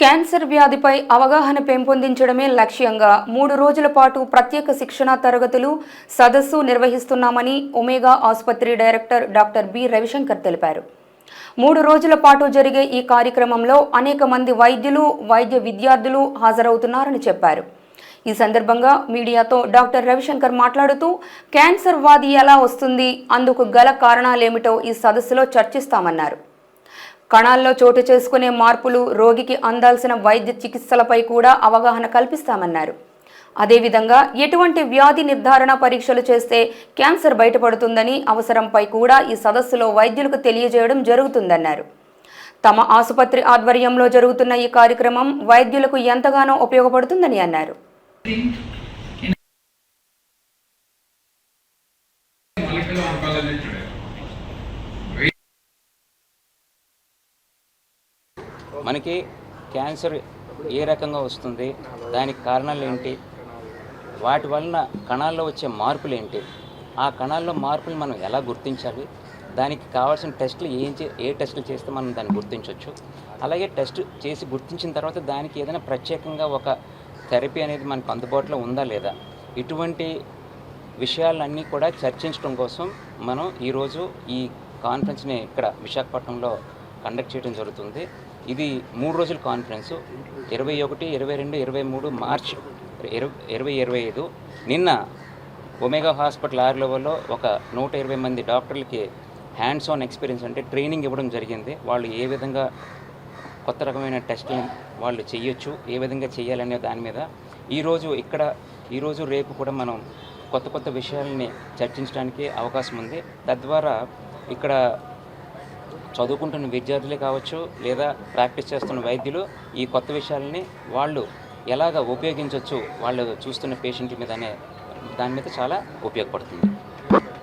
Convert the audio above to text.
Cancer వ్యాధిపై అవగాహన పెంపొందించడమే లక్ష్యంగా 3 రోజుల పాటు ప్రత్యేక శిక్షణా తరగతులు సదస్సు నిర్వహిస్తున్నామని ఒమేగా ఆసుపత్రి డైరెక్టర్ డాక్టర్ బి రవిశంకర్ తెలిపారు. 3 రోజుల పాటు జరిగే ఈ కార్యక్రమంలో అనేక మంది వైద్యులు, వైద్య విద్యార్థులు హాజరవుతున్నారని చెప్పారు. ఈ సందర్భంగా మీడియాతో డాక్టర్ రవిశంకర్ మాట్లాడుతూ క్యాన్సర్ వ్యాధి ఎలా వస్తుంది, అందుకు గల కారణాలేమిటో ఈ సదస్సులో చర్చిస్తామన్నారు. కణాల్లో చోటు చేసుకునే మార్పులు, రోగికి అందాల్సిన వైద్య చికిత్సలపై కూడా అవగాహన కల్పిస్తామన్నారు. అదేవిధంగా ఎటువంటి వ్యాధి నిర్ధారణ పరీక్షలు చేస్తే క్యాన్సర్ బయటపడుతుందని అవసరంపై కూడా ఈ సదస్సులో వైద్యులకు తెలియజేయడం జరుగుతుందన్నారు. తమ ఆసుపత్రి ఆధ్వర్యంలో జరుగుతున్న ఈ కార్యక్రమం వైద్యులకు ఎంతగానో ఉపయోగపడుతుందని అన్నారు. మనకి క్యాన్సర్ ఏ రకంగా వస్తుంది, దానికి కారణాలు ఏంటి, వాటి వలన కణాల్లో వచ్చే మార్పులు ఏంటి, ఆ కణాల్లో మార్పులు మనం ఎలా గుర్తించాలి, దానికి కావాల్సిన టెస్టులు ఏ టెస్టులు చేస్తే మనం దాన్ని గుర్తించవచ్చు, అలాగే టెస్ట్ చేసి గుర్తించిన తర్వాత దానికి ఏదైనా ప్రత్యేకంగా ఒక థెరపీ అనేది మనకు అందుబాటులో ఉందా లేదా, ఇటువంటి విషయాలన్నీ కూడా చర్చించడం కోసం మనం ఈరోజు ఈ కాన్ఫరెన్స్ని ఇక్కడ విశాఖపట్నంలో కండక్ట్ చేయడం జరుగుతుంది. ఇది 3 రోజుల కాన్ఫరెన్సు 21, 22, 23 మార్చ్ 2025 నిన్న ఒమేగా హాస్పిటల్ ఆర్ లెవెల్లో ఒక 120 మంది డాక్టర్లకి హ్యాండ్స్ ఆన్ ఎక్స్పీరియన్స్ అంటే ట్రైనింగ్ ఇవ్వడం జరిగింది. వాళ్ళు ఏ విధంగా కొత్త రకమైన టెస్టులు వాళ్ళు చేయొచ్చు, ఏ విధంగా చేయాలనే దాని మీద ఈరోజు రేపు కూడా మనం కొత్త విషయాలని చర్చించడానికి అవకాశం ఉంది. తద్వారా ఇక్కడ చదువుకుంటున్న విద్యార్థులే కావచ్చు, లేదా ప్రాక్టీస్ చేస్తున్న వైద్యులు ఈ కొత్త విషయాలని వాళ్ళు ఎలాగ ఉపయోగించవచ్చు, వాళ్ళు చూస్తున్న పేషెంట్ల మీద అనే దాని మీద చాలా ఉపయోగపడుతుంది.